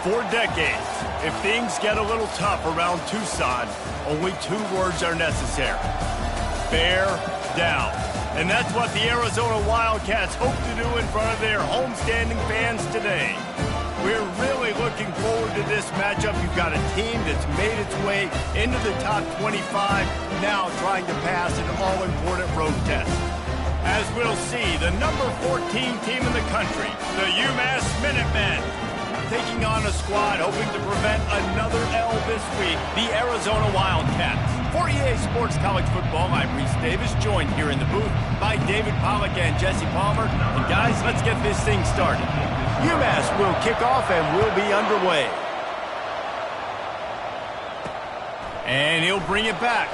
For decades, if things get a little tough around Tucson, only 2 words are necessary. Bear down. And that's what the Arizona Wildcats hope to do in front of their homestanding fans today. We're really looking forward to this matchup. You've got a team that's made its way into the top 25, now trying to pass an all-important road test. As we'll see, the number 14 team in the country, the UMass Minutemen, taking on a squad hoping to prevent another L this week, the Arizona Wildcats. For EA Sports College Football, I'm Reese Davis, joined here in the booth by David Pollack and Jesse Palmer. And guys, let's get this thing started. UMass will kick off and will be underway. And he'll bring it back.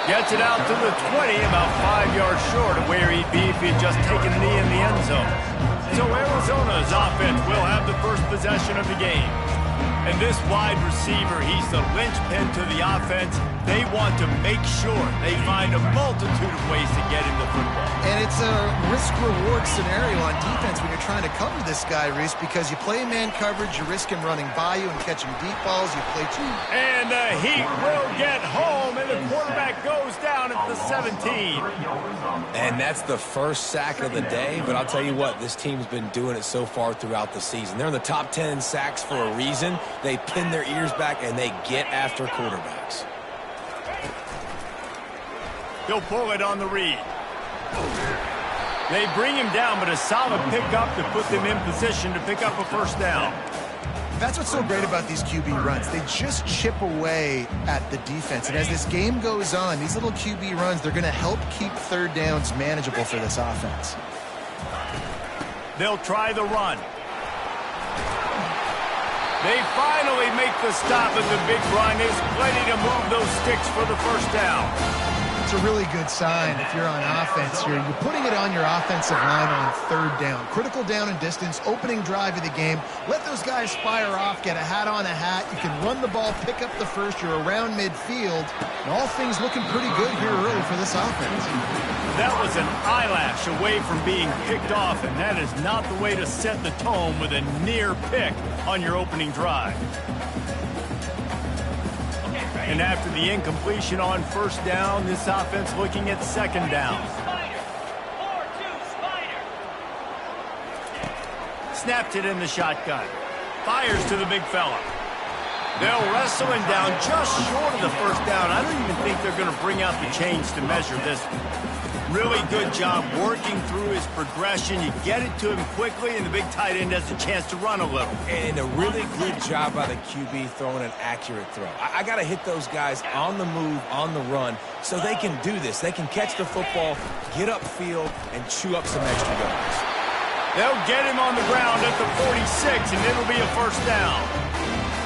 Gets it out to the 20, about 5 yards short of where he'd be if he'd just taken a knee in the end zone. So Arizona's offense will have the first possession of the game. And this wide receiver, he's the linchpin to the offense. They want to make sure they find a multitude of ways to get him the football. And it's a risk-reward scenario on defense when you're trying to cover this guy, Reese, because you play man coverage, you risk him running by you and catching deep balls. You play two. And the Heat will get home, and the quarterback goes down at the 17. And that's the first sack of the day, but I'll tell you what, this team's been doing it so far throughout the season. They're in the top 10 in sacks for a reason. They pin their ears back, and they get after quarterbacks. He'll pull it on the read. They bring him down, but a solid pickup to put them in position to pick up a first down. That's what's so great about these QB runs. They just chip away at the defense. And as this game goes on, these little QB runs, they're going to help keep third downs manageable for this offense. They'll try the run. They finally make the stop, and the big run is plenty to move those sticks for the first down. It's a really good sign if you're on offense here. You're putting it on your offensive line on third down. Critical down and distance, opening drive of the game. Let those guys fire off, get a hat on a hat. You can run the ball, pick up the first. You're around midfield. And all things looking pretty good here early for this offense. That was an eyelash away from being picked off, and that is not the way to set the tone with a near pick on your opening drive. And after the incompletion on first down, this offense looking at second down. Snapped it in the shotgun. Fires to the big fella. They'll wrestle him down just short of the first down. I don't even think they're going to bring out the chains to measure this one. Really good job working through his progression. You get it to him quickly, and the big tight end has a chance to run a little. And a really good job by the QB throwing an accurate throw. I got to hit those guys on the move, on the run, so they can do this. They can catch the football, get upfield, and chew up some extra yards. They'll get him on the ground at the 46, and it'll be a first down.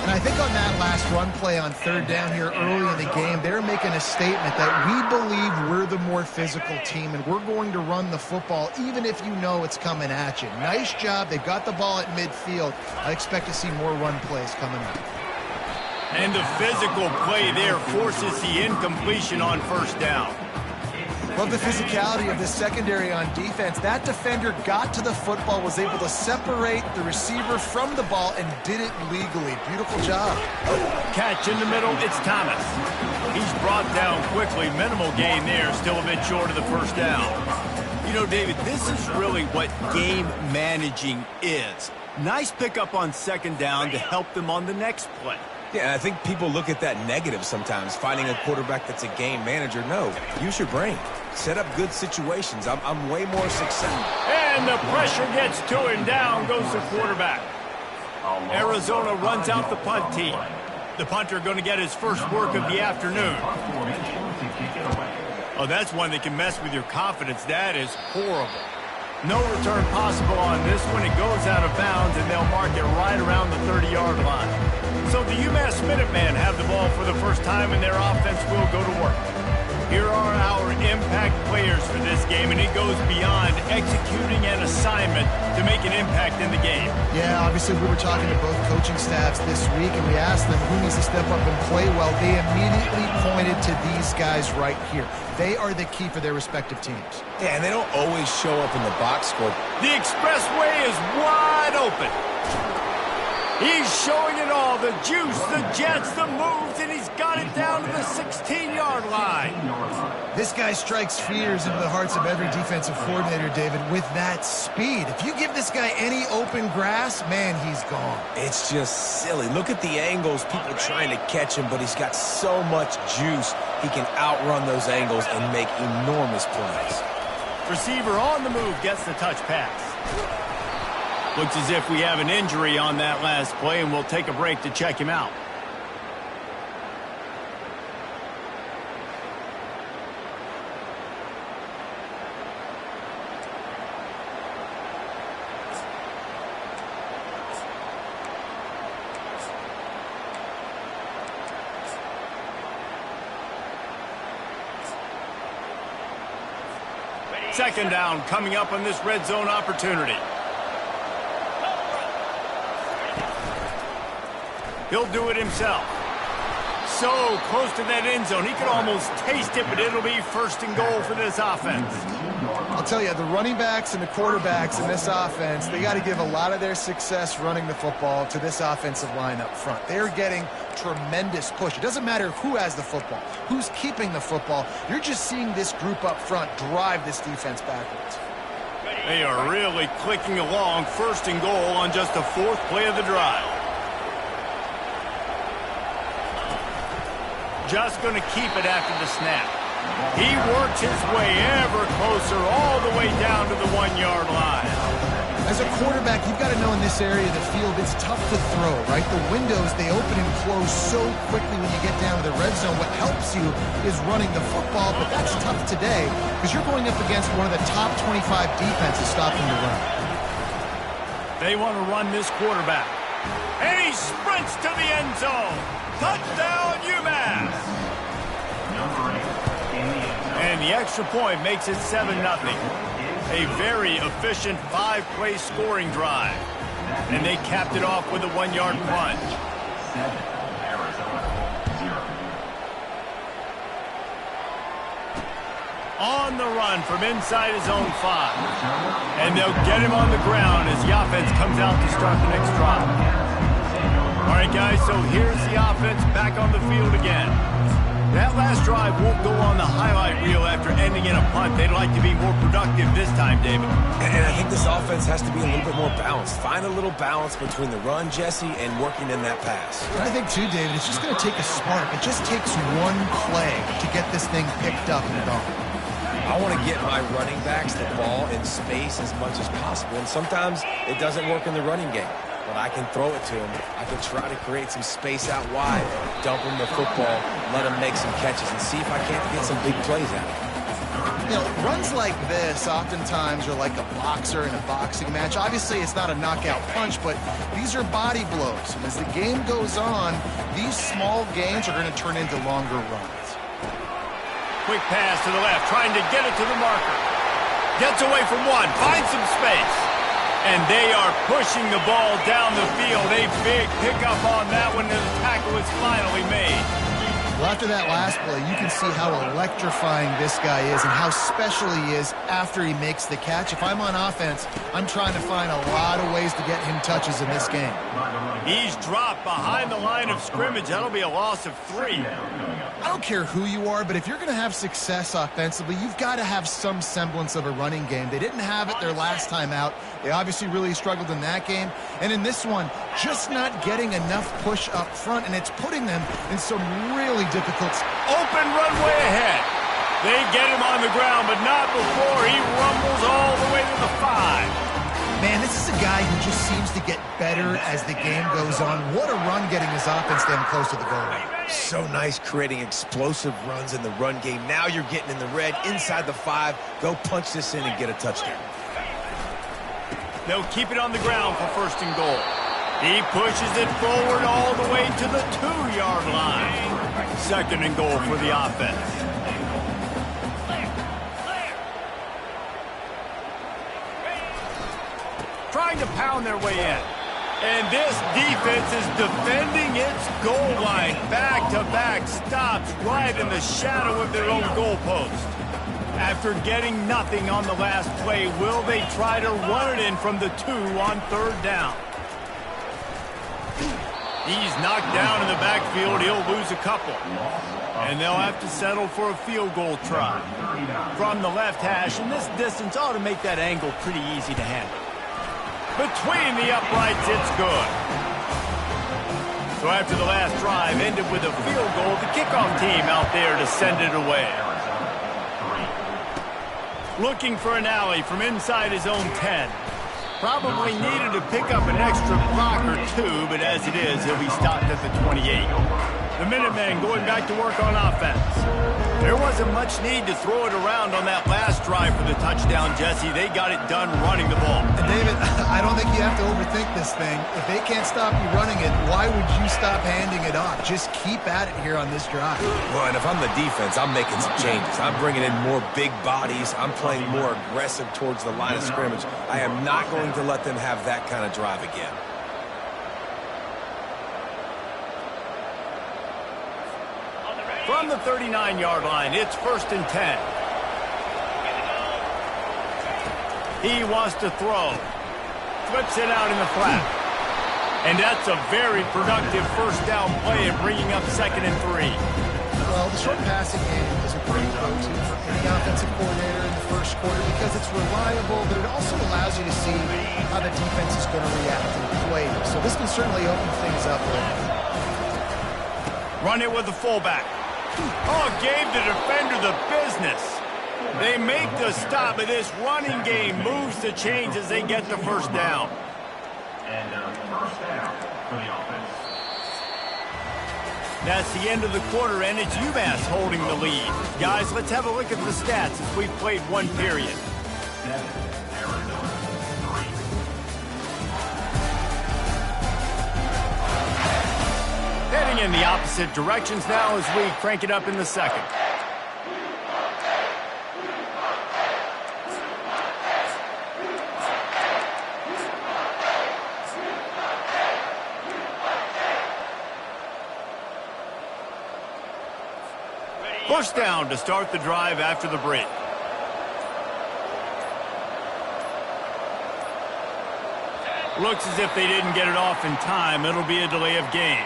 And I think on that last run play on third down here early in the game, they're making a statement that we believe we're the more physical team and we're going to run the football even if you know it's coming at you. Nice job. They've got the ball at midfield. I expect to see more run plays coming up. And the physical play there forces the incompletion on first down. Love the physicality of this secondary on defense. That defender got to the football, was able to separate the receiver from the ball, and did it legally. Beautiful job. Catch in the middle, it's Thomas. He's brought down quickly. Minimal gain there, still a bit short of the first down. You know, David, this is really what game managing is. Nice pickup on second down to help them on the next play. Yeah, and I think people look at that negative sometimes, finding a quarterback that's a game manager. No, use your brain. Set up good situations. I'm way more successful. And the pressure gets to him. Down goes the quarterback. Arizona runs out the punt team. The punter going to get his first work of the afternoon. Oh, that's one that can mess with your confidence. That is horrible. No return possible on this one. It goes out of bounds, and they'll mark it right around the 30-yard line. So the UMass Minutemen have the ball for the first time, and their offense will go to work. Here are our impact players for this game, and it goes beyond executing an assignment to make an impact in the game. Yeah, obviously we were talking to both coaching staffs this week, and we asked them who needs to step up and play well. They immediately pointed to these guys right here. They are the key for their respective teams. Yeah, and they don't always show up in the box score. The expressway is wide open. He's showing it all, the juice, the jets, the moves, and he's got it down to the 16-yard line. This guy strikes fears into the hearts of every defensive coordinator, David, with that speed. If you give this guy any open grass, man, he's gone. It's just silly. Look at the angles, people trying to catch him, but he's got so much juice. He can outrun those angles and make enormous plays. Receiver on the move gets the touch pass. Looks as if we have an injury on that last play, and we'll take a break to check him out. Second down coming up on this red zone opportunity. He'll do it himself. So close to that end zone. He could almost taste it, but it'll be first and goal for this offense. I'll tell you, the running backs and the quarterbacks in this offense, they got to give a lot of their success running the football to this offensive line up front. They're getting tremendous push. It doesn't matter who has the football, who's keeping the football. You're just seeing this group up front drive this defense backwards. They are really clicking along, first and goal on just the fourth play of the drive. Just going to keep it after the snap. He works his way ever closer all the way down to the 1-yard line. As a quarterback, you've got to know in this area of the field, it's tough to throw, right? The windows, they open and close so quickly when you get down to the red zone. What helps you is running the football, but that's tough today because you're going up against one of the top 25 defenses stopping the run. They want to run this quarterback. And he sprints to the end zone. Touchdown, UMass. And the extra point makes it 7-0. A very efficient 5-play scoring drive. And they capped it off with a 1-yard plunge. On the run from inside his own 5. And they'll get him on the ground as the offense comes out to start the next drive. All right, guys, so here's the offense back on the field again. That last drive won't go on the highlight reel after ending in a punt. They'd like to be more productive this time, David. And I think this offense has to be a little bit more balanced. Find a little balance between the run, Jesse, and working in that pass. I think, too, David, it's just going to take a spark. It just takes one play to get this thing picked up and gone. I want to get my running backs the ball in space as much as possible, and sometimes it doesn't work in the running game. But I can throw it to him. I can try to create some space out wide, dump him the football, let him make some catches, and see if I can't get some big plays out of him. You know, runs like this oftentimes are like a boxer in a boxing match. Obviously, it's not a knockout punch, but these are body blows. And as the game goes on, these small gains are going to turn into longer runs. Quick pass to the left, trying to get it to the marker. Gets away from one, finds some space. And they are pushing the ball down the field. A big pickup on that one, and the tackle is finally made. Well, after that last play, you can see how electrifying this guy is and how special he is after he makes the catch. If I'm on offense, I'm trying to find a lot of ways to get him touches in this game. He's dropped behind the line of scrimmage. That'll be a loss of 3. I don't care who you are, but if you're going to have success offensively, you've got to have some semblance of a running game. They didn't have it their last time out. They obviously really struggled in that game. And in this one, just not getting enough push up front, and it's putting them in some really difficult... Open runway ahead. They get him on the ground, but not before he rumbles all the way to the 5. Man, this is a guy who just seems to get better as the game goes on. What a run getting his offense down close to the goal line. So nice creating explosive runs in the run game. Now you're getting in the red, inside the 5. Go punch this in and get a touchdown. They'll keep it on the ground for first and goal. He pushes it forward all the way to the 2-yard line. 2nd and goal for the offense. Trying to pound their way in. And this defense is defending its goal line. Back-to-back stops right in the shadow of their own goalpost. After getting nothing on the last play, will they try to run it in from the 2 on 3rd down? He's knocked down in the backfield. He'll lose a couple. And they'll have to settle for a field goal try. From the left hash, and this distance ought to make that angle pretty easy to handle. Between the uprights, it's good. So after the last drive ended with a field goal, the kickoff team out there to send it away. Looking for an alley from inside his own 10. Probably needed to pick up an extra block or 2, but as it is, he'll be stopped at the 28. The Minutemen going back to work on offense. There wasn't much need to throw it around on that last drive for the touchdown, Jesse. They got it done running the ball. And David, I don't think you have to overthink this thing. If they can't stop you running it, why would you stop handing it off? Just keep at it here on this drive. Well, and if I'm the defense, I'm making some changes. I'm bringing in more big bodies. I'm playing more aggressive towards the line of scrimmage. I am not going to let them have that kind of drive again. From the 39-yard line, it's 1st and 10. He wants to throw. Flips it out in the flat. And that's a very productive 1st down play of bringing up 2nd and 3. Well, the short passing game is a great go-to for any offensive coordinator in the 1st quarter because it's reliable, but it also allows you to see how the defense is going to react to the play. So this can certainly open things up a little. Run it with the fullback. Oh, gave the defender the business. They make the stop, but this running game moves the chains as they get the 1st down. And 1st down for the offense. That's the end of the quarter, and it's UMass holding the lead. Guys, let's have a look at the stats as we've played 1 period. 7, Arizona, 3. Heading in the opposite directions now as we crank it up in the 2nd. First down to start the drive after the break. Looks as if they didn't get it off in time. It'll be a delay of game.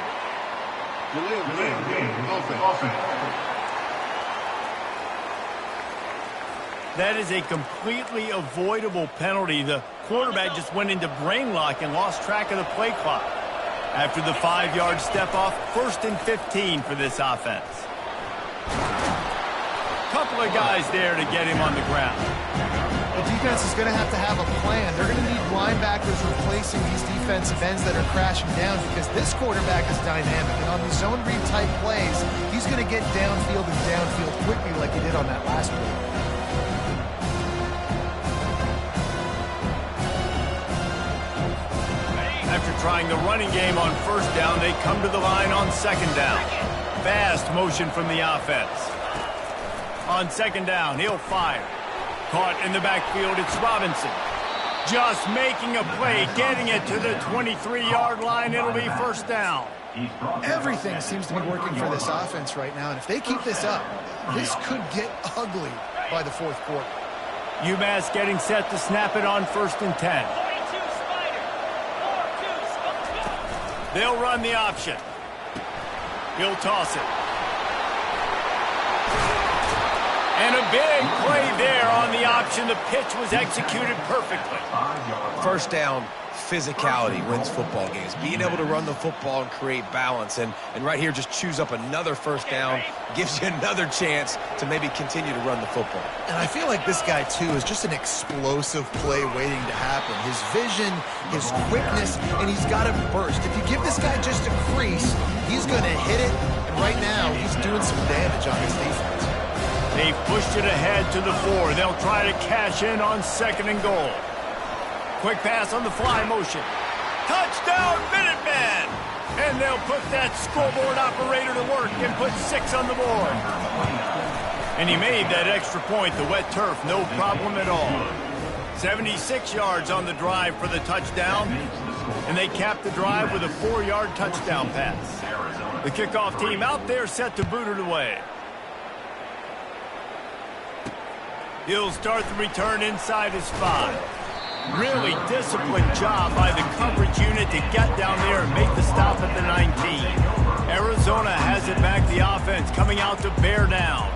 That is a completely avoidable penalty. The quarterback just went into brain lock and lost track of the play clock. After the 5-yard step off, 1st and 15 for this offense. Couple of guys there to get him on the ground. The defense is going to have a plan. They're going to need linebackers replacing these defensive ends that are crashing down because this quarterback is dynamic. And on these zone read type plays, he's going to get downfield and downfield quickly like he did on that last play. After trying the running game on 1st down, they come to the line on 2nd down. Fast motion from the offense. On 2nd down, he'll fire. Caught in the backfield, it's Robinson. Just making a play, getting it to the 23-yard line. It'll be 1st down. Everything seems to be working for this offense right now, and if they keep this up, this could get ugly by the 4th quarter. UMass getting set to snap it on 1st and 10. They'll run the option. He'll toss it. And a big play there on the option. The pitch was executed perfectly. 1st down, physicality wins football games. Being able to run the football and create balance. And right here, just choose up another 1st down. Gives you another chance to maybe continue to run the football. And I feel like this guy, too, is just an explosive play waiting to happen. His vision, his quickness, and he's got a burst. If you give this guy just a crease, he's going to hit it. And right now, he's doing some damage on this defense. They've pushed it ahead to the 4. They'll try to cash in on 2nd and goal. Quick pass on the fly motion. Touchdown, Minutemen! And they'll put that scoreboard operator to work and put 6 on the board. And he made that extra point, the wet turf, no problem at all. 76 yards on the drive for the touchdown, and they capped the drive with a 4-yard touchdown pass. The kickoff team out there set to boot it away. He'll start the return inside his 5. Really disciplined job by the coverage unit to get down there and make the stop at the 19. Arizona has it back, the offense coming out to bear down.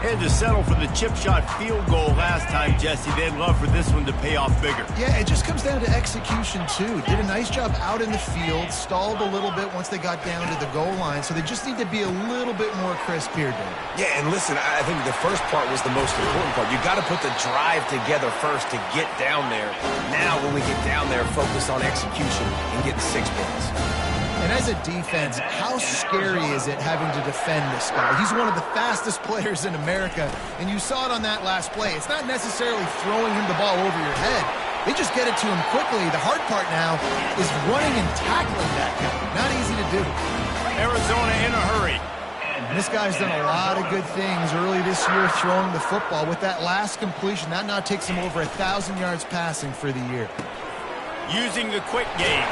Had to settle for the chip shot field goal last time, Jesse. They'd love for this one to pay off bigger. Yeah, it just comes down to execution, too. Did a nice job out in the field, stalled a little bit once they got down to the goal line, so they just need to be a little bit more crisp here, David. Yeah, and listen, I think the first part was the most important part. You got to put the drive together first to get down there. Now, when we get down there, focus on execution and getting 6 points. And as a defense, how scary is it having to defend this guy? He's one of the fastest players in America, and you saw it on that last play. It's not necessarily throwing him the ball over your head. They just get it to him quickly. The hard part now is running and tackling that guy. Not easy to do. Arizona in a hurry. And this guy's done a lot of good things early this year throwing the football. With that last completion, that now takes him over 1,000 yards passing for the year. Using the quick game.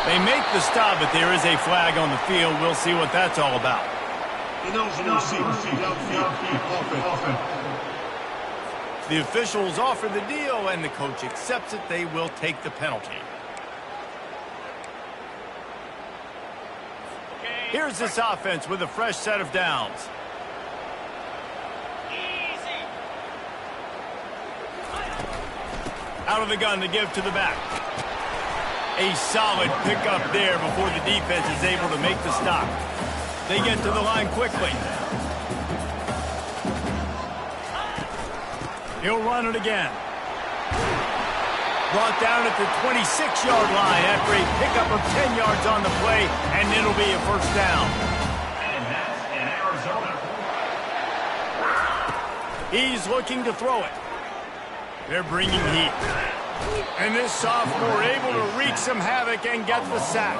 They make the stop, but there is a flag on the field. We'll see what that's all about. The officials offer the deal, and the coach accepts it. They will take the penalty. Here's this offense with a fresh set of downs. Out of the gun to give to the back. A solid pickup there before the defense is able to make the stop. They get to the line quickly. He'll run it again. Brought down at the 26-yard line after a pickup of 10 yards on the play, and it'll be a first down. And that's in Arizona. He's looking to throw it. They're bringing heat. And this sophomore able to wreak some havoc and get the sack.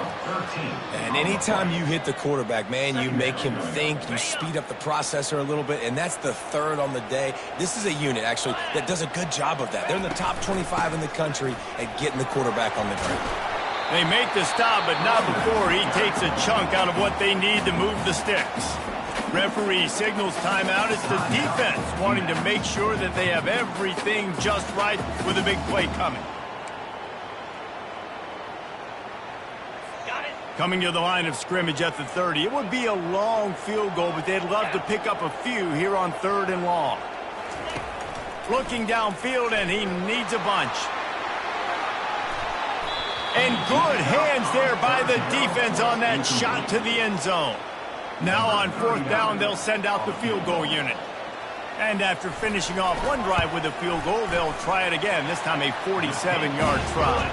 And anytime you hit the quarterback, man, you make him think, you speed up the processor a little bit, and that's the 3rd on the day. This is a unit, actually, that does a good job of that. They're in the top 25 in the country at getting the quarterback on the ground. They make the stop, but not before he takes a chunk out of what they need to move the sticks. Referee signals timeout. It's the defense wanting to make sure that they have everything just right with a big play coming. Coming to the line of scrimmage at the 30. It would be a long field goal, but they'd love to pick up a few here on 3rd and long. Looking downfield, and he needs a bunch. And good hands there by the defense on that shot to the end zone. Now on 4th down, they'll send out the field goal unit. And after finishing off one drive with a field goal, they'll try it again, this time a 47-yard try.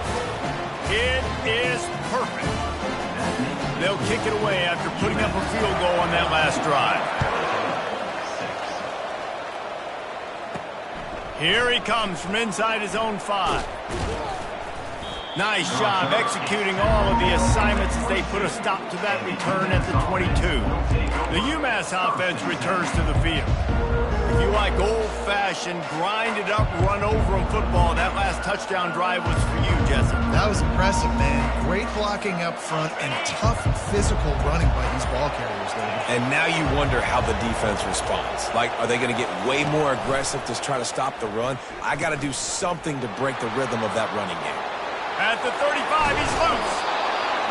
It is perfect. They'll kick it away after putting up a field goal on that last drive. Here he comes from inside his own 5. Nice job executing all of the assignments as they put a stop to that return at the 22. The UMass offense returns to the field. If you like old-fashioned, grind-it-up, run-over football, that last touchdown drive was for you, Jesse. That was impressive, man. Great blocking up front and tough physical running by these ball carriers, David. And now you wonder how the defense responds. Like, are they going to get way more aggressive to try to stop the run? I got to do something to break the rhythm of that running game. At the 35, he's loose.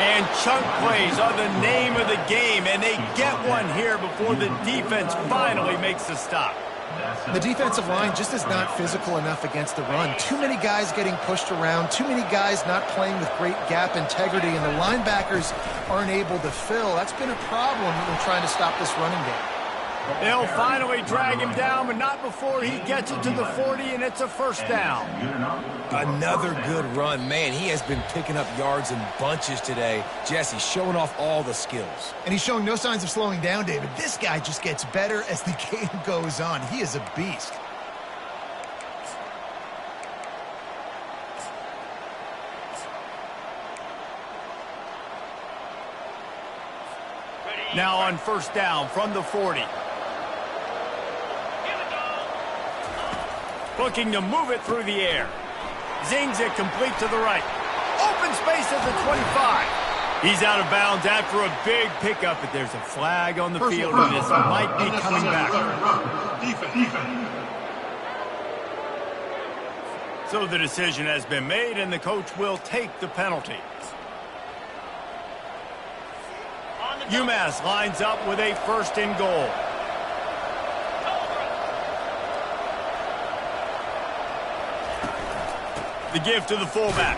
And chunk plays are the name of the game, and they get one here before the defense finally makes the stop. The defensive line just is not physical enough against the run. Too many guys getting pushed around, too many guys not playing with great gap integrity, and the linebackers aren't able to fill. That's been a problem when trying to stop this running game. They'll finally drag him down, but not before he gets it to the 40, and it's a first down. Another good run. Man, he has been picking up yards in bunches today. Jesse showing off all the skills. And he's showing no signs of slowing down, David. This guy just gets better as the game goes on. He is a beast. Now on first down from the 40. Looking to move it through the air. Zings it complete to the right. Open space at the 25. He's out of bounds after a big pickup, but there's a flag on the field, and this might be coming back. So the decision has been made, and the coach will take the penalty. UMass lines up with a first and goal. The give to the fullback.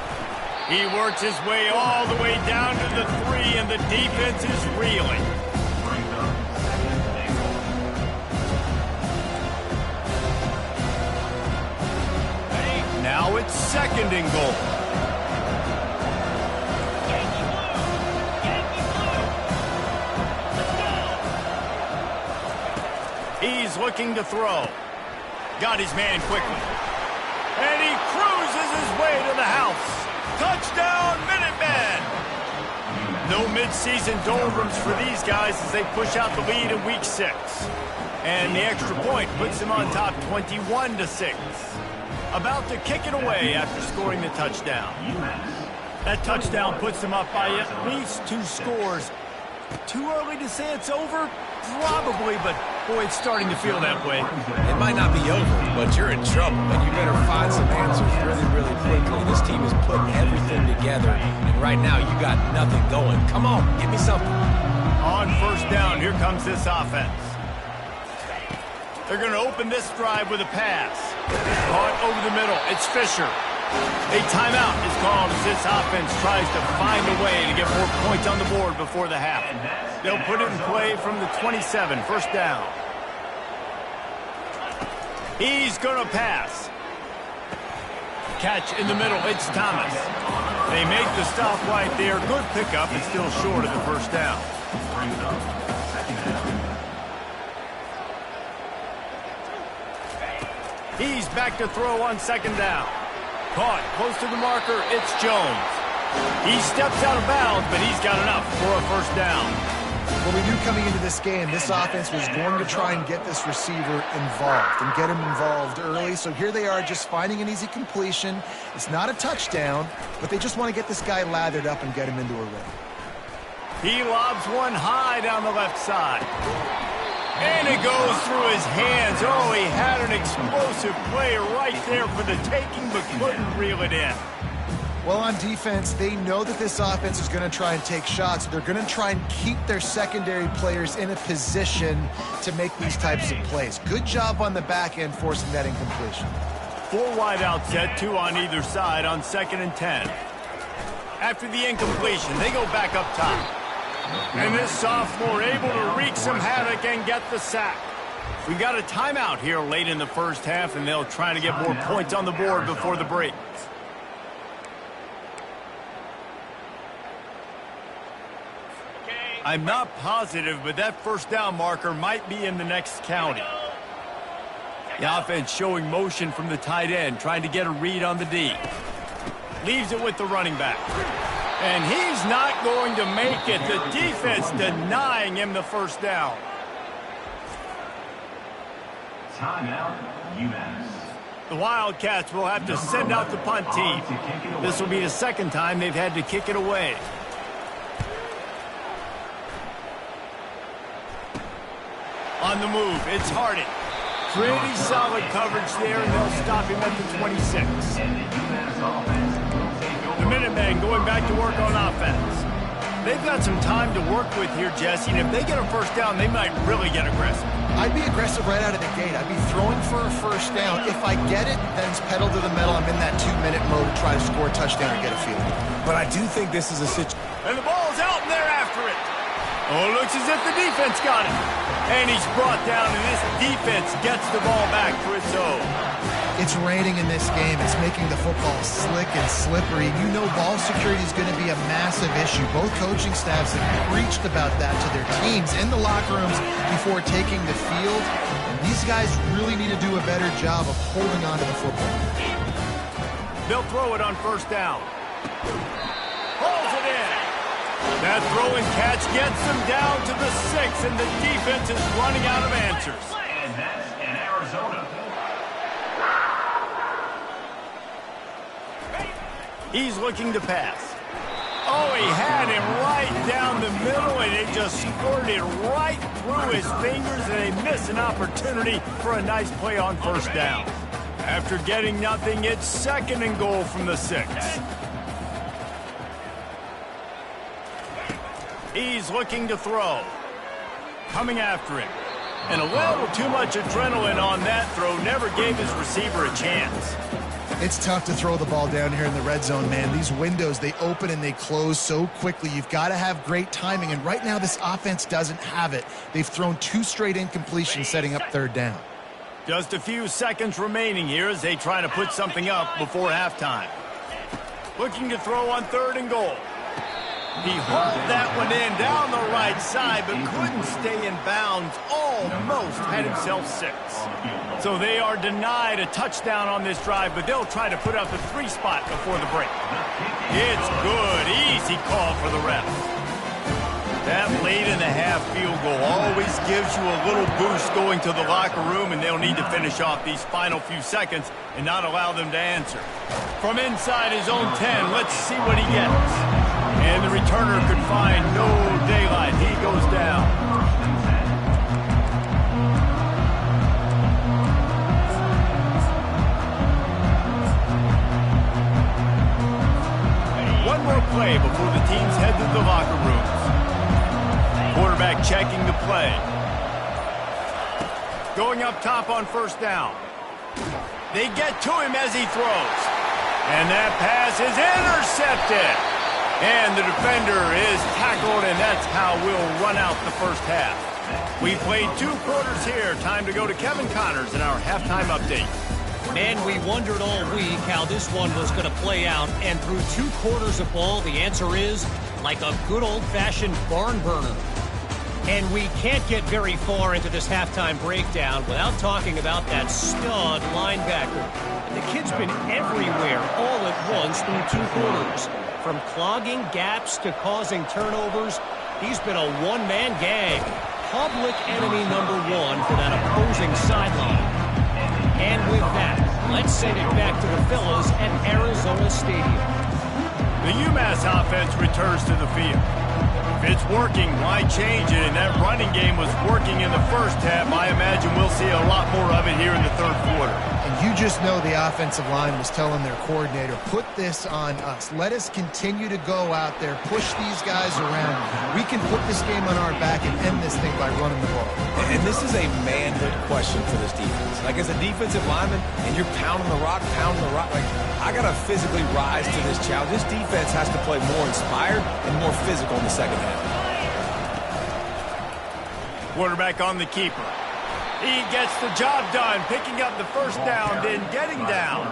He works his way all the way down to the 3, and the defense is reeling. Now it's second and goal. He's looking to throw. Got his man quickly. And he cruises his way to the house. Touchdown, Minutemen! No midseason doldrums for these guys as they push out the lead in week 6. And the extra point puts them on top 21-6. About to kick it away after scoring the touchdown. That touchdown puts them up by at least 2 scores. Too early to say it's over? Probably, but boy, it's starting to feel that way. It might not be over, but you're in trouble, and you better find some answers really, really quickly. This team is putting everything together, and right now you got nothing going. Come on, give me something. On first down, here comes this offense. They're going to open this drive with a pass. Caught over the middle. It's Fisher. A timeout is called as this offense tries to find a way to get more points on the board before the half. They'll put it in play from the 27, first down. He's going to pass. Catch in the middle, it's Thomas. They make the stop right there. Good pickup, and still short of the first down. He's back to throw on second down. Caught close to the marker, it's Jones. He steps out of bounds, but he's got enough for a first down. Well, we knew coming into this game, this offense was going to try and get this receiver involved and get him involved early. So here they are just finding an easy completion. It's not a touchdown, but they just want to get this guy lathered up and get him into a rhythm. He lobs one high down the left side. And it goes through his hands. Oh, he had an explosive play right there for the taking, but couldn't reel it in. Well, on defense, they know that this offense is going to try and take shots. They're going to try and keep their secondary players in a position to make these types of plays. Good job on the back end forcing that incompletion. 4 wide out set, 2 on either side on 2nd and 10. After the incompletion, they go back up top. And this sophomore able to wreak some havoc and get the sack. We got a timeout here late in the first half, and they'll try to get more points on the board before the break. I'm not positive, but that first down marker might be in the next county. The offense showing motion from the tight end, trying to get a read on the D. Leaves it with the running back. And he's not going to make it. The defense denying him the first down. Timeout, UMass. The Wildcats will have to send out the punt team. This will be the second time they've had to kick it away. On the move, it's Harding. Pretty solid coverage there, and they'll stop him at the 26. The Minutemen going back to work on offense. They've got some time to work with here, Jesse, and if they get a first down, they might really get aggressive. I'd be aggressive right out of the gate. I'd be throwing for a first down. If I get it, then it's pedal to the metal. I'm in that 2-minute mode to try to score a touchdown or get a field. But I do think this is a situation. And the ball's out, and they're after it. Oh, it looks as if the defense got it. And he's brought down, and this defense gets the ball back for its own. It's raining in this game. It's making the football slick and slippery. You know ball security is going to be a massive issue. Both coaching staffs have preached about that to their teams in the locker rooms before taking the field. And these guys really need to do a better job of holding on to the football. They'll throw it on first down. Pulls it in. That throw and catch gets them down to the 6, and the defense is running out of answers. And that's in Arizona. He's looking to pass. Oh, he had him right down the middle, and it just squirted right through his fingers, and they missed an opportunity for a nice play on first down. After getting nothing, it's 2nd and goal from the 6. He's looking to throw. Coming after him. And a little too much adrenaline on that throw never gave his receiver a chance. It's tough to throw the ball down here in the red zone, man. These windows, they open and they close so quickly. You've got to have great timing, and right now this offense doesn't have it. They've thrown 2 straight incompletions setting up 3rd down. Just a few seconds remaining here as they try to put something up before halftime. Looking to throw on 3rd and goal. He hauled that one in down the right side, but couldn't stay in bounds. Almost had himself 6. So they are denied a touchdown on this drive, but they'll try to put up a 3 spot before the break. It's good. Easy call for the ref. That late-in-the-half field goal always gives you a little boost going to the locker room, and they'll need to finish off these final few seconds and not allow them to answer. From inside his own 10, let's see what he gets. And the returner could find no daylight. He goes down. One more play before the teams head to the locker rooms. Quarterback checking the play. Going up top on first down. They get to him as he throws. And that pass is intercepted. And the defender is tackled, and that's how we'll run out the first half. We played 2 quarters here. Time to go to Kevin Connors in our halftime update. Man, we wondered all week how this one was going to play out, and through 2 quarters of ball, the answer is like a good old-fashioned barn burner. And we can't get very far into this halftime breakdown without talking about that stud linebacker. And the kid's been everywhere all at once through 2 quarters. From clogging gaps to causing turnovers, he's been a one-man gang. Public enemy number 1 for that opposing sideline. And with that, let's send it back to the fellas at Arizona Stadium. The UMass offense returns to the field. If it's working, why change it? And that running game was working in the first half. I imagine we'll see a lot more of it here in the 3rd quarter. And you just know the offensive line was telling their coordinator, put this on us. Let us continue to go out there, push these guys around. We can put this game on our back and end this thing by running the ball. And this is a manhood question for this defense. Like, as a defensive lineman, and you're pounding the rock, like, I got to physically rise to this challenge. This defense has to play more inspired and more physical in the second half. Quarterback on the keeper. He gets the job done, picking up the first down, then getting down.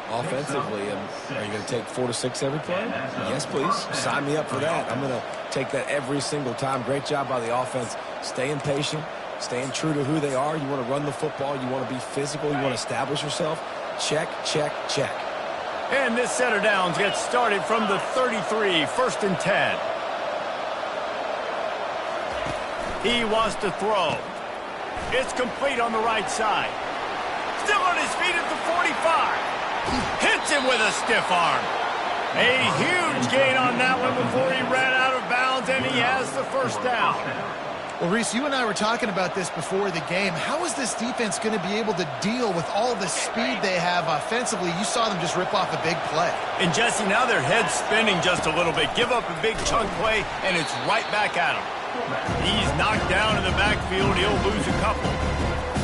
Offensively, are you going to take 4 to 6 every play? Yes, please. Sign me up for that. I'm going to take that every single time. Great job by the offense. Staying patient, staying true to who they are. You want to run the football. You want to be physical. You want to establish yourself. Check, check, check. And this set of downs gets started from the 33, 1st and 10. He wants to throw. It's complete on the right side. Still on his feet at the 45. Hits him with a stiff arm. A huge gain on that one before he ran out of bounds, and he has the first down. Well, Reese, you and I were talking about this before the game. How is this defense going to be able to deal with all the speed they have offensively? You saw them just rip off a big play. And, Jesse, now their head's spinning just a little bit. Give up a big chunk play, and it's right back at him. He's knocked down in the backfield. He'll lose a couple.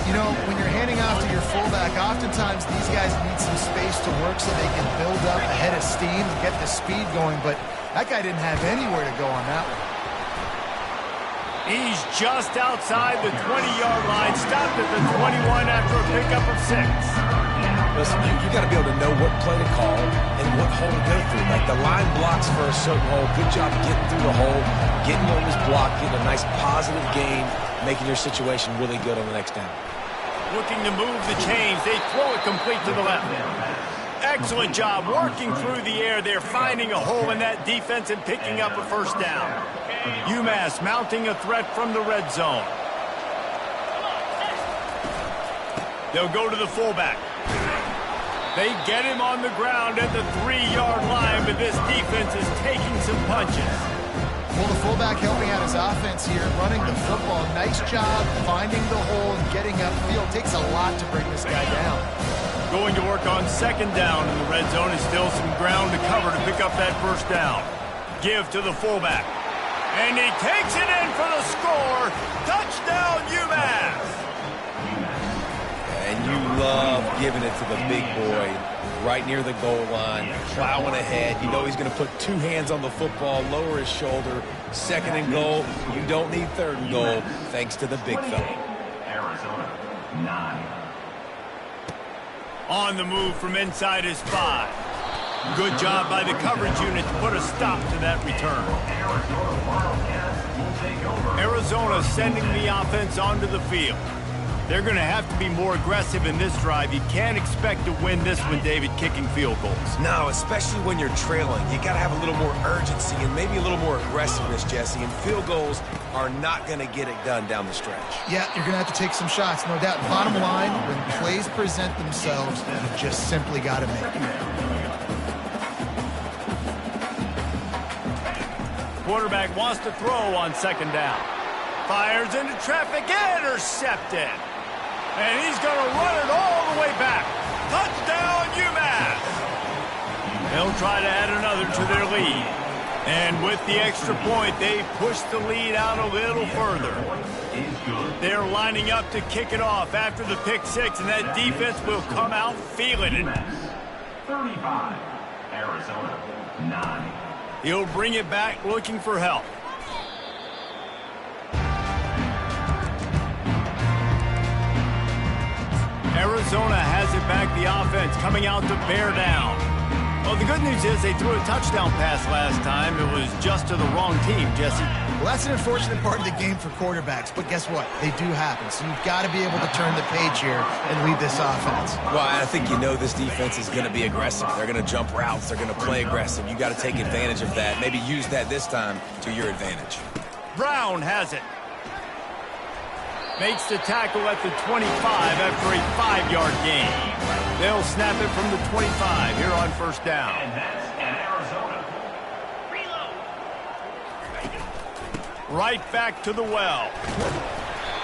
You know, when you're handing off to your fullback, oftentimes these guys need some space to work so they can build up a head of steam and get the speed going, but that guy didn't have anywhere to go on that one. He's just outside the 20-yard line, stopped at the 21 after a pickup of 6. Listen, you got to be able to know what play to call and what hole to go through. Like, the line blocks for a certain hole. Good job getting through the hole, getting on this block, getting a nice positive gain, making your situation really good on the next down. Looking to move the chains. They throw it complete to the left. Excellent job working through the air there, finding a hole in that defense and picking up a first down. UMass mounting a threat from the red zone. They'll go to the fullback. They get him on the ground at the 3-yard line, but this defense is taking some punches. Well, the fullback helping out his offense here, running the football. Nice job finding the hole and getting upfield. Takes a lot to bring this guy down. Going to work on second down in the red zone. Is still some ground to cover to pick up that first down. Give to the fullback. And he takes it in for the score. Touchdown, UMass. And you love giving it to the big boy right near the goal line, plowing ahead. You know he's going to put two hands on the football, lower his shoulder. Second and goal. You don't need third and goal, thanks to the big fella. Arizona, 9. On the move from inside his 5. Good job by the coverage unit to put a stop to that return. Arizona sending the offense onto the field. They're going to have to be more aggressive in this drive. You can't expect to win this one, David, kicking field goals. No, especially when you're trailing. You got to have a little more urgency and maybe a little more aggressiveness, Jesse. And field goals are not going to get it done down the stretch. Yeah, you're going to have to take some shots, no doubt. Bottom line, when plays present themselves, you just simply got to make it. Quarterback wants to throw on second down. Fires into traffic, intercepted. And he's going to run it all the way back. Touchdown, UMass. They'll try to add another to their lead. And with the extra point, they push the lead out a little further. They're lining up to kick it off after the pick six, and that defense will come out feeling it. 35, Arizona, 9. He'll bring it back looking for help. Arizona has it back, the offense coming out to bear down. Well, the good news is they threw a touchdown pass last time. It was just to the wrong team, Jesse. Well, that's an unfortunate part of the game for quarterbacks, but guess what? They do happen. So you've got to be able to turn the page here and lead this offense. Well, I think you know this defense is going to be aggressive. They're going to jump routes. They're going to play aggressive. You got to take advantage of that. Maybe use that this time to your advantage. Brown has it. Makes the tackle at the 25 after a 5-yard gain. They'll snap it from the 25 here on first down. And that's at Arizona. Right back to the well.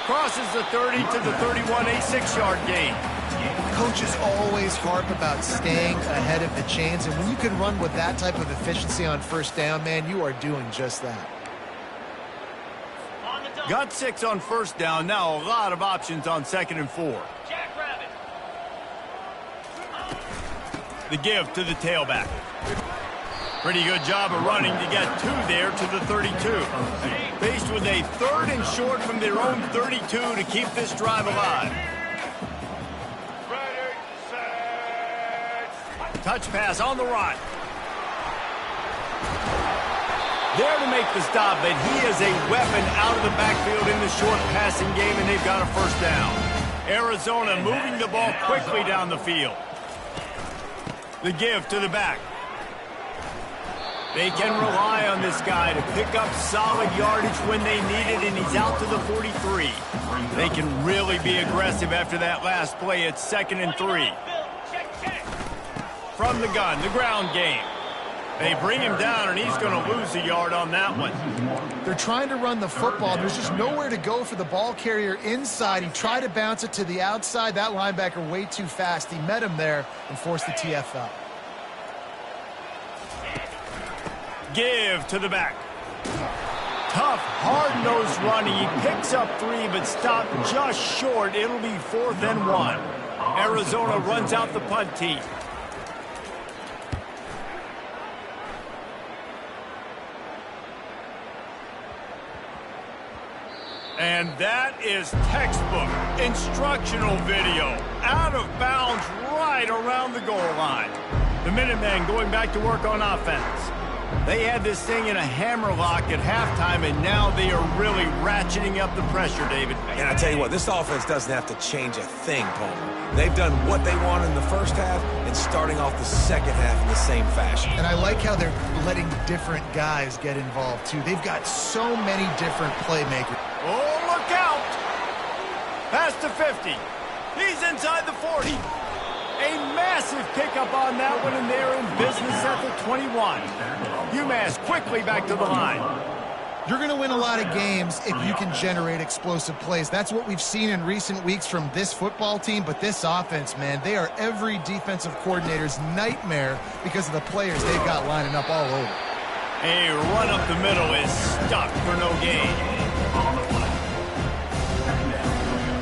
Crosses the 30 to the 31, a 6-yard gain. Coaches always harp about staying ahead of the chains, and when you can run with that type of efficiency on first down, man, you are doing just that. Got 6 on first down. Now a lot of options on second and 4. The give to the tailback. Pretty good job of running to get 2 there to the 32. Faced with a 3rd and short from their own 32 to keep this drive alive. Touch pass on the run. There to make the stop, but he is a weapon out of the backfield in the short passing game, and they've got a first down. Arizona moving the ball quickly down the field. The give to the back. They can rely on this guy to pick up solid yardage when they need it, and he's out to the 43. They can really be aggressive after that last play. It's 2nd and 3. From the gun, the ground game. They bring him down, and he's going to lose a yard on that one. They're trying to run the football. There's just nowhere to go for the ball carrier inside. He tried to bounce it to the outside. That linebacker way too fast. He met him there and forced the TFL. Give to the back. Tough, hard-nosed running. He picks up 3, but stopped just short. It'll be 4th and 1. Arizona runs out the punt team. And that is textbook instructional video. Out of bounds right around the goal line. The Minutemen going back to work on offense. They had this thing in a hammerlock at halftime, and now they are really ratcheting up the pressure, David. And I tell you what, this offense doesn't have to change a thing, Palmer. They've done what they wanted in the first half and starting off the second half in the same fashion. And I like how they're letting different guys get involved, too. They've got so many different playmakers. Oh, look out! Past the 50. He's inside the 40. A massive pickup on that one, and they're in business at the 21. UMass quickly back to the line. You're going to win a lot of games if you can generate explosive plays. That's what we've seen in recent weeks from this football team, but this offense, man, they are every defensive coordinator's nightmare because of the players they've got lining up all over. A run up the middle is stuck for no gain.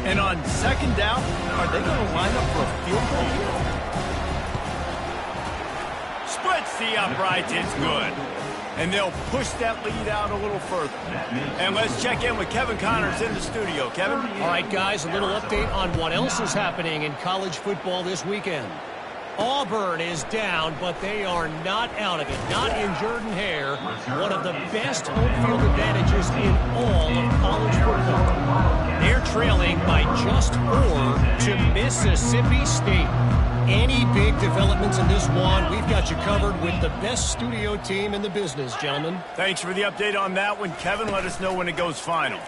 And on second down, are they going to line up for a field goal here? Splits the uprights, it's good. And they'll push that lead out a little further. And let's check in with Kevin Connors in the studio. Kevin? All right, guys, a little update on what else is happening in college football this weekend. Auburn is down, but they are not out of it. Not in Jordan-Hare, one of the best home field advantages in all of college football. They're trailing by just 4 to Mississippi State. Any big developments in this one, we've got you covered with the best studio team in the business, gentlemen. Thanks for the update on that one, Kevin. Let us know when it goes final.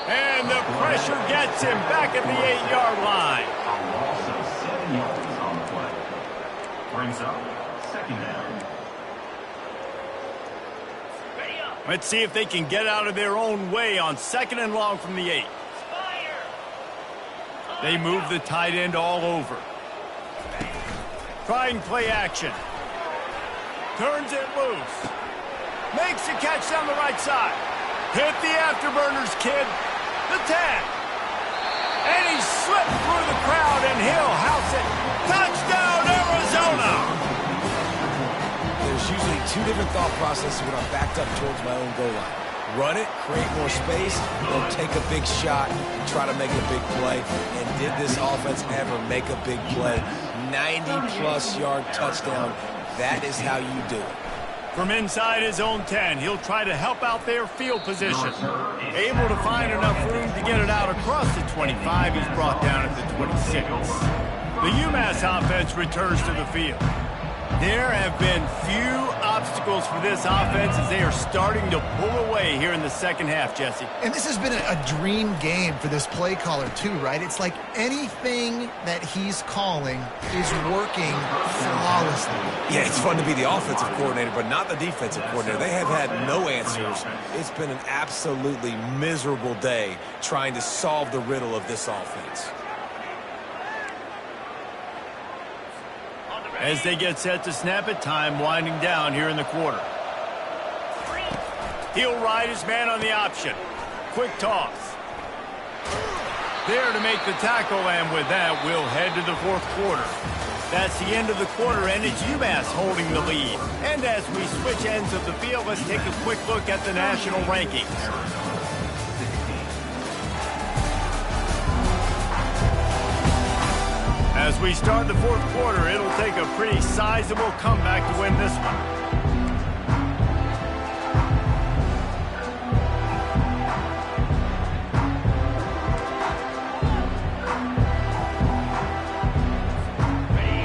And the pressure gets him back at the 8-yard line. A loss of 7 yards on the play. Brings up second down. Let's see if they can get out of their own way on second and long from the 8. They move the tight end all over. Trying play action. Turns it loose. Makes a catch down the right side. Hit the afterburners, kid. The 10. And he slipped through the crowd, and he'll house it. Touchdown, Arizona! There's usually 2 different thought processes when I'm backed up towards my own goal line. Run it, create more space, or take a big shot and try to make a big play. And did this offense ever make a big play? 90-plus yard touchdown. That is how you do it. From inside his own 10, he'll try to help out their field position. Able to find enough room to get it out across the 25. He's brought down at the 26. The UMass offense returns to the field. There have been few obstacles for this offense as they are starting to pull away here in the second half, Jesse. And this has been a dream game for this play caller, too, right? It's like anything that he's calling is working flawlessly. Yeah, it's fun to be the offensive coordinator, but not the defensive coordinator. They have had no answers. It's been an absolutely miserable day trying to solve the riddle of this offense. As they get set to snap it, time winding down here in the quarter. He'll ride his man on the option. Quick toss. There to make the tackle, and with that, we'll head to the fourth quarter. That's the end of the quarter, and it's UMass holding the lead. And as we switch ends of the field, let's take a quick look at the national rankings. As we start the fourth quarter, it'll take a pretty sizable comeback to win this one.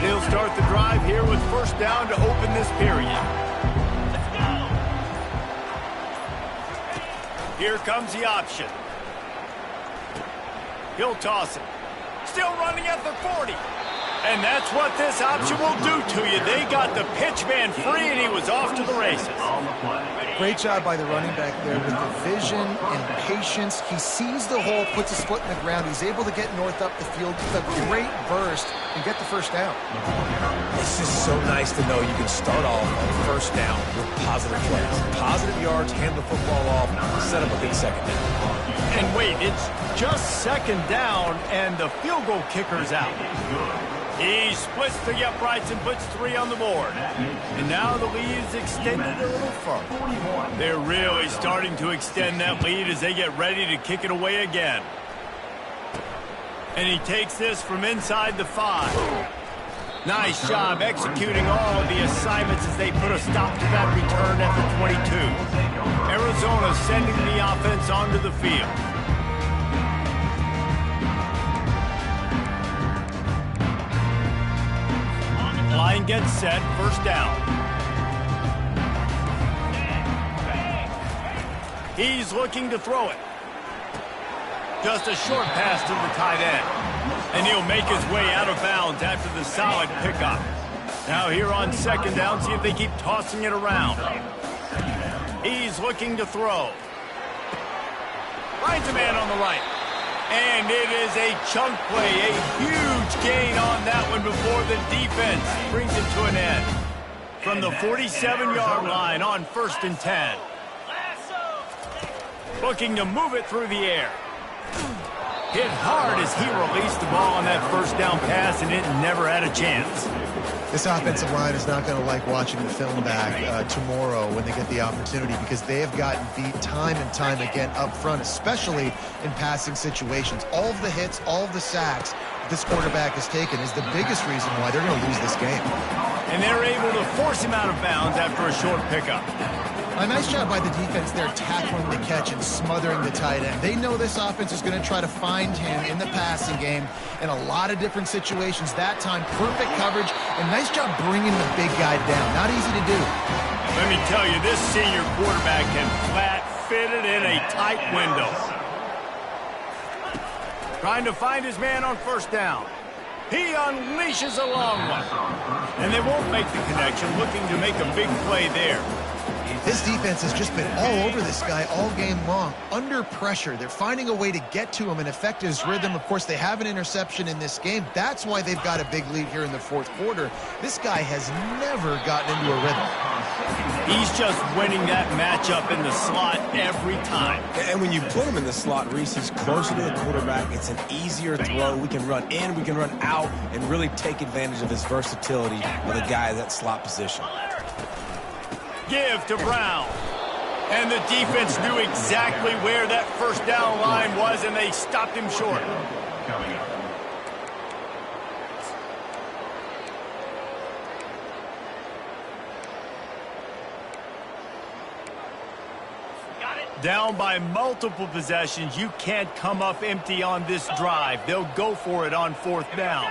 They'll start the drive here with first down to open this period. Let's go. Here comes the option. He'll toss it. Still running at the 40. And that's what this option will do to you. They got the pitch man free, and he was off to the races. Great job by the running back there with the vision and patience. He sees the hole, puts his foot in the ground. He's able to get north up the field with a great burst and get the first down. It's just so nice to know you can start off on first down with positive plays. Positive yards, hand the football off, set up a big second down. And wait, it's just second down, and the field goal kicker's out. He splits the uprights and puts 3 on the board. And now the lead is extended a little further. They're really starting to extend that lead as they get ready to kick it away again. And he takes this from inside the 5. Nice job executing all of the assignments as they put a stop to that return at the 22. Arizona sending the offense onto the field. Line gets set, first down. He's looking to throw it. Just a short pass to the tight end. And he'll make his way out of bounds after the solid pickup. Now here on second down, see if they keep tossing it around. He's looking to throw. Finds a man on the right. And it is a chunk play, a huge gain on that one before the defense brings it to an end. From the 47-yard line on 1st and 10. Looking to move it through the air. Hit hard as he released the ball on that first down pass, and it never had a chance. This offensive line is not going to like watching the film back tomorrow when they get the opportunity, because they have gotten beat time and time again up front, especially in passing situations. All of the hits, all of the sacks this quarterback has taken is the biggest reason why they're going to lose this game. And they're able to force him out of bounds after a short pickup. A nice job by the defense there, tackling the catch and smothering the tight end. They know this offense is going to try to find him in the passing game in a lot of different situations. That time, perfect coverage, and nice job bringing the big guy down. Not easy to do. Let me tell you, this senior quarterback can flat fit it in a tight window. Trying to find his man on first down. He unleashes a long one. And they won't make the connection, looking to make a big play there. This defense has just been all over this guy all game long. Under pressure, they're finding a way to get to him and affect his rhythm. Of course, they have an interception in this game. That's why they've got a big lead here in the fourth quarter. This guy has never gotten into a rhythm. He's just winning that matchup in the slot every time. And when you put him in the slot, Reese, he's closer to the quarterback. It's an easier throw. We can run in, we can run out, and really take advantage of his versatility with a guy in that slot position. Give to Brown. And the defense knew exactly where that first down line was, and they stopped him short. Coming up. Down by multiple possessions, you can't come up empty on this drive. They'll go for it on fourth down.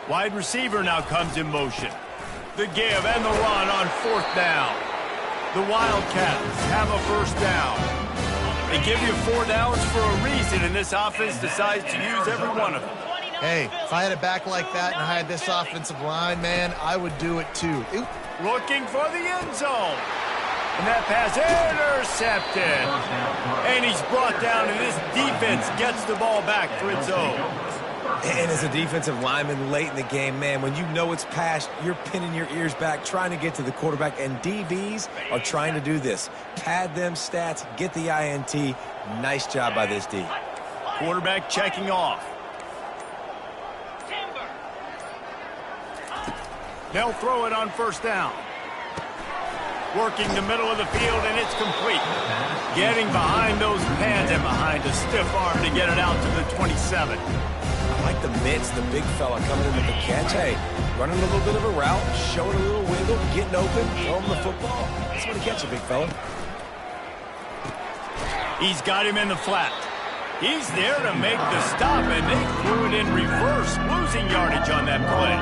Wide receiver now comes in motion. The give and the run on fourth down. The Wildcats have a first down. They give you 4 downs for a reason, and this offense decides to use every one of them. Hey, if I had it back like that and I had this offensive line, man, I would do it too. Looking for the end zone. And that pass intercepted. And he's brought down, and this defense gets the ball back for its own. And as a defensive lineman late in the game, man, when you know it's past, you're pinning your ears back, trying to get to the quarterback, and DBs are trying to do this. Pad them stats, get the INT. Nice job by this D. Quarterback checking off. They'll throw it on first down. Working the middle of the field, and it's complete. Getting behind those pads and behind a stiff arm to get it out to the 27. I like the mitts, the big fella coming in with the catch. Hey, running a little bit of a route, showing a little wiggle, getting open, throwing the football. That's what he catch you, big fella. He's got him in the flat. He's there to make the stop, and they threw it in reverse, losing yardage on that play.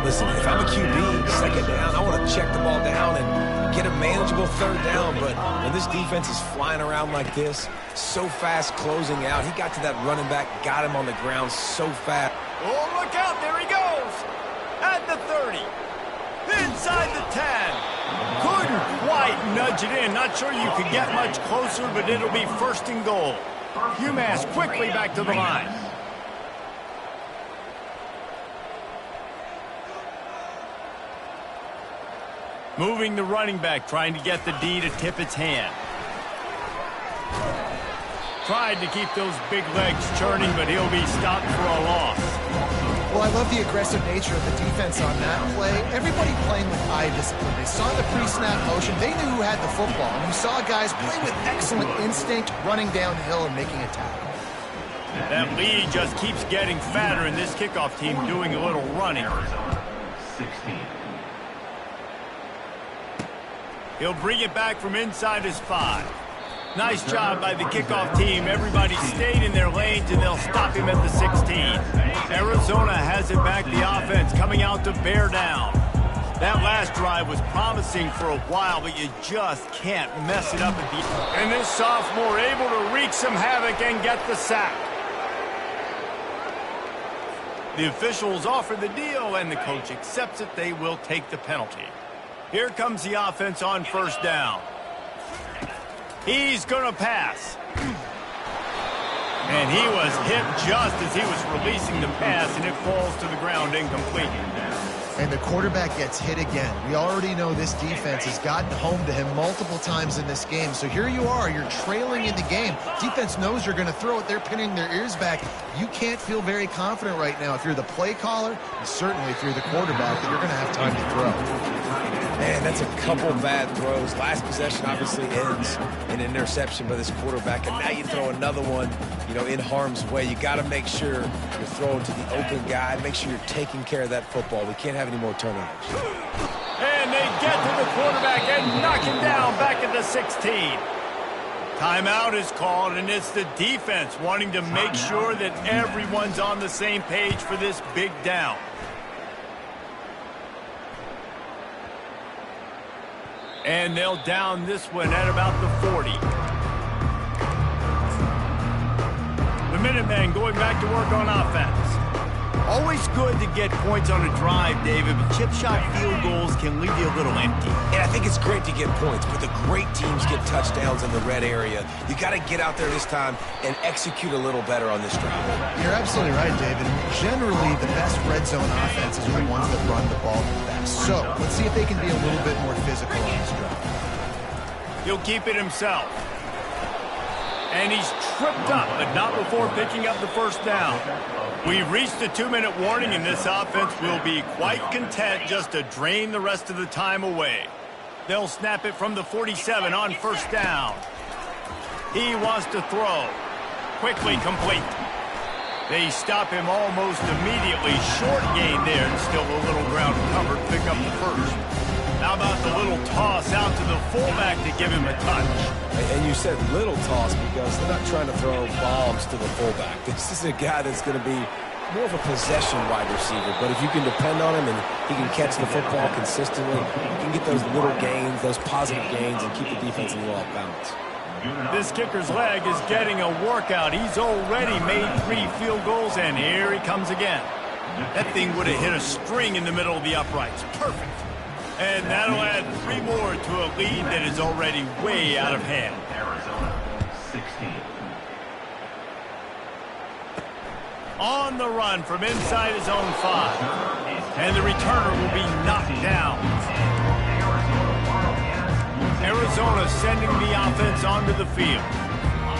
Listen, if I'm a QB, second down, I want to check the ball down and get a manageable third down. But when this defense is flying around like this, so fast closing out, he got to that running back, got him on the ground so fast. Oh, look out, there he goes. At the 30. Inside the 10. Couldn't quite nudge it in. Not sure you could get much closer, but it'll be first and goal. UMass quickly back to the line. Moving the running back, trying to get the D to tip its hand. Tried to keep those big legs churning, but he'll be stopped for a loss. Well, I love the aggressive nature of the defense on that play. Everybody playing with eye discipline. They saw the pre-snap motion. They knew who had the football. And you saw guys play with excellent instinct, running downhill and making a tackle. That lead just keeps getting fatter, and this kickoff team doing a little running. 16. He'll bring it back from inside his 5. Nice job by the kickoff team. Everybody stayed in their lanes, and they'll stop him at the 16. Arizona has it back, the offense coming out to bear down. That last drive was promising for a while, but you just can't mess it up at the end. And this sophomore able to wreak some havoc and get the sack. The officials offer the deal, and the coach accepts it. They will take the penalty. Here comes the offense on first down. He's going to pass. And he was hit just as he was releasing the pass, and it falls to the ground incomplete. And the quarterback gets hit again. We already know this defense has gotten home to him multiple times in this game. So here you are, you're trailing in the game. Defense knows you're going to throw it. They're pinning their ears back. You can't feel very confident right now if you're the play caller, and certainly if you're the quarterback, that you're going to have time to throw. Man, that's a couple bad throws. Last possession obviously ends in an interception by this quarterback, and now you throw another one, in harm's way. You got to make sure you're throwing to the open guy. Make sure you're taking care of that football. We can't have any more turnovers. And they get to the quarterback and knock him down back at the 16. Timeout is called, and it's the defense wanting to make sure that everyone's on the same page for this big down. And they'll down this one at about the 40. The Minutemen going back to work on offense. Always good to get points on a drive, David, but chip shot field goals can leave you a little empty. And I think it's great to get points, but the great teams get touchdowns in the red area. You got to get out there this time and execute a little better on this drive. You're absolutely right, David. Generally, the best red zone offenses are the ones that run the ball the best. So let's see if they can be a little bit more physical on this drive. He'll keep it himself. And he's tripped up, but not before picking up the first down. We've reached the 2-minute warning, and this offense will be quite content just to drain the rest of the time away. They'll snap it from the 47 on first down. He wants to throw. Quickly complete. They stop him almost immediately. Short gain there, and still a little ground covered. Pick up the first. How about the little toss out to the fullback to give him a touch? And you said little toss because they're not trying to throw bombs to the fullback. This is a guy that's going to be more of a possession wide receiver. But if you can depend on him and he can catch the football consistently, you can get those little gains, those positive gains, and keep the defense a little off balance. This kicker's leg is getting a workout. He's already made 3 field goals, and here he comes again. That thing would have hit a string in the middle of the uprights. Perfect. And that'll add 3 more to a lead that is already way out of hand. Arizona, 16. On the run from inside his own 5. And the returner will be knocked down. Arizona sending the offense onto the field.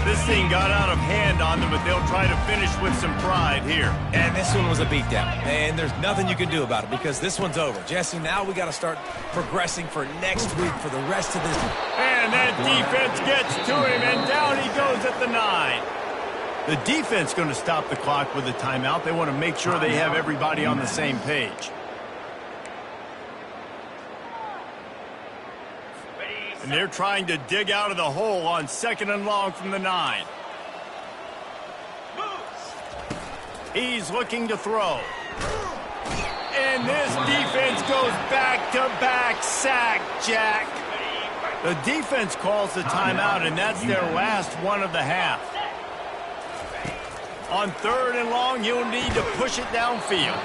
This thing got out of hand on them, but they'll try to finish with some pride here. And this one was a beatdown. And there's nothing you can do about it because this one's over. Jesse, now we got to start progressing for next week for the rest of this. And that defense gets to him, and down he goes at the 9. The defense going to stop the clock with a timeout. They want to make sure they have everybody on the same page. And they're trying to dig out of the hole on 2nd and long from the 9. He's looking to throw. And this defense goes back-to-back sack, Jack. The defense calls the timeout, and that's their last one of the half. On 3rd and long, you'll need to push it downfield.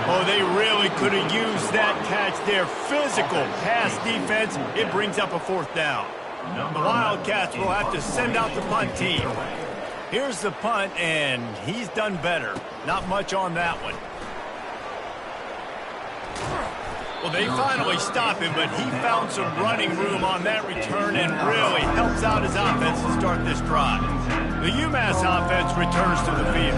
Oh, they really could have used that catch there. Physical pass defense. It brings up a 4th down. The Wildcats will have to send out the punt team. Here's the punt, and he's done better. Not much on that one. Well, they finally stop him, but he found some running room on that return and really helps out his offense to start this drive. The UMass offense returns to the field.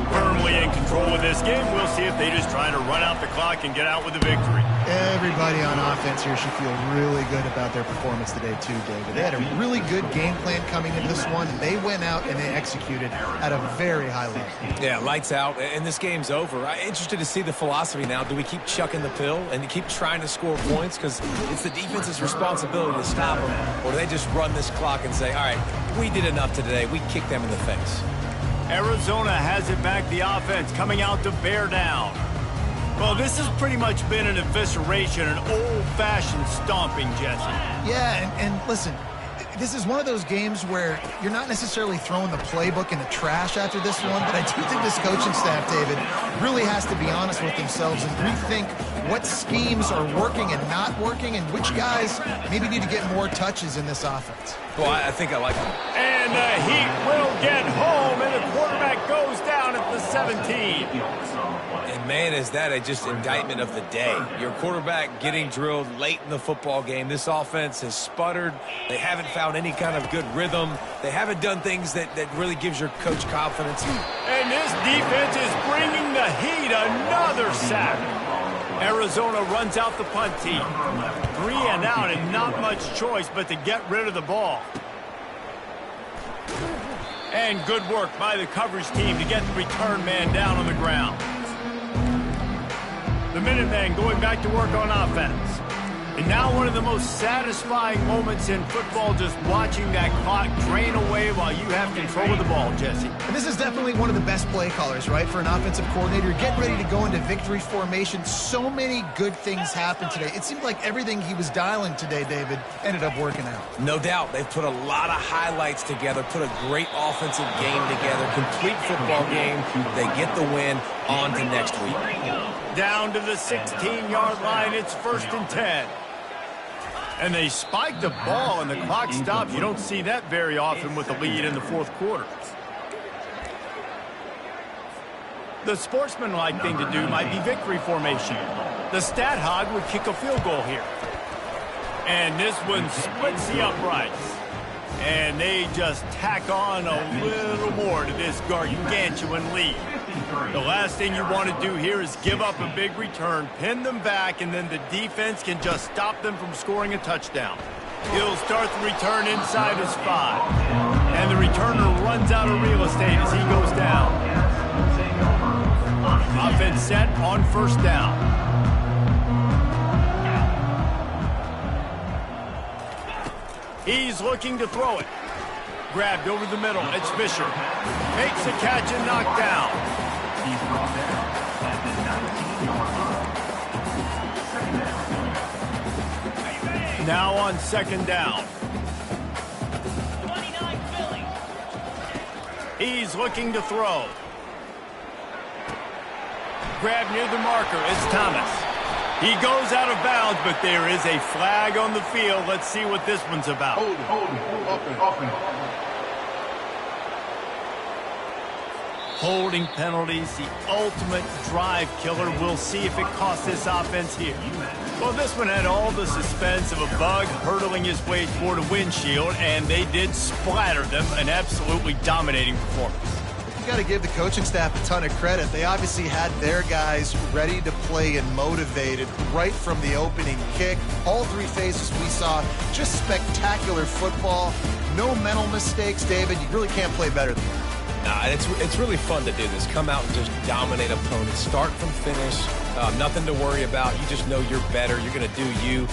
Firmly in control of this game, we'll see if they just try to run out the clock and get out with a victory. Everybody on offense here should feel really good about their performance today too, David. They had a really good game plan coming into this one, and they went out and they executed at a very high level. Yeah, lights out, and this game's over. I'm interested to see the philosophy now. Do we keep chucking the pill and keep trying to score points because it's the defense's responsibility to stop them, or do they just run this clock and say, all right, we did enough today, we kicked them in the face? Arizona has it back, the offense coming out to bear down. Well, this has pretty much been an evisceration, an old-fashioned stomping, Jesse. Yeah, and listen, this is one of those games where you're not necessarily throwing the playbook in the trash after this one, but I do think this coaching staff, David, really has to be honest with themselves and rethink what schemes are working and not working and which guys maybe need to get more touches in this offense. Well, I think I like them. And the Heat will get home, and the quarterback goes down at the 17. And, man, is that just indictment of the day. Your quarterback getting drilled late in the football game. This offense has sputtered. They haven't found any kind of good rhythm. They haven't done things that really gives your coach confidence. And this defense is bringing the Heat another sack. Arizona runs out the punt team. 3 and out and not much choice but to get rid of the ball. And good work by the coverage team to get the return man down on the ground. The Minutemen going back to work on offense. And now one of the most satisfying moments in football, just watching that clock drain away while you have control of the ball, Jesse. And this is definitely one of the best play callers, right, for an offensive coordinator. Getting ready to go into victory formation. So many good things happened today. It seemed like everything he was dialing today, David, ended up working out. No doubt. They've put a lot of highlights together, put a great offensive game together, complete football game. They get the win. On to next week. Down to the 16-yard line. It's 1st and 10. And they spike the ball, and the clock stops. You don't see that very often with a lead in the 4th quarter. The sportsmanlike thing to do might be victory formation. The stat hog would kick a field goal here. And this one splits the uprights. And they just tack on a little more to this gargantuan lead. The last thing you want to do here is give up a big return, pin them back, and then the defense can just stop them from scoring a touchdown. He'll start the return inside his 5. And the returner runs out of real estate as he goes down. Offense set on 1st down. He's looking to throw it. Grabbed over the middle. It's Fisher. Makes a catch and knocked down. He's brought down at the 19 yard line. Now on 2nd down. 29 Philly. He's looking to throw. Grabbed near the marker. It's Thomas. He goes out of bounds, but there is a flag on the field. Let's see what this one's about. Holding penalties, the ultimate drive killer. We'll see if it costs this offense here. Well, this one had all the suspense of a bug hurtling his way toward a windshield, and they did splatter them. An absolutely dominating performance. You got to give the coaching staff a ton of credit. They obviously had their guys ready to play and motivated right from the opening kick. All 3 phases we saw, just spectacular football. No mental mistakes, David. You really can't play better than that. It's really fun to do this. Come out and just dominate opponents. Start from finish. Nothing to worry about. You just know you're better. You're going to do you.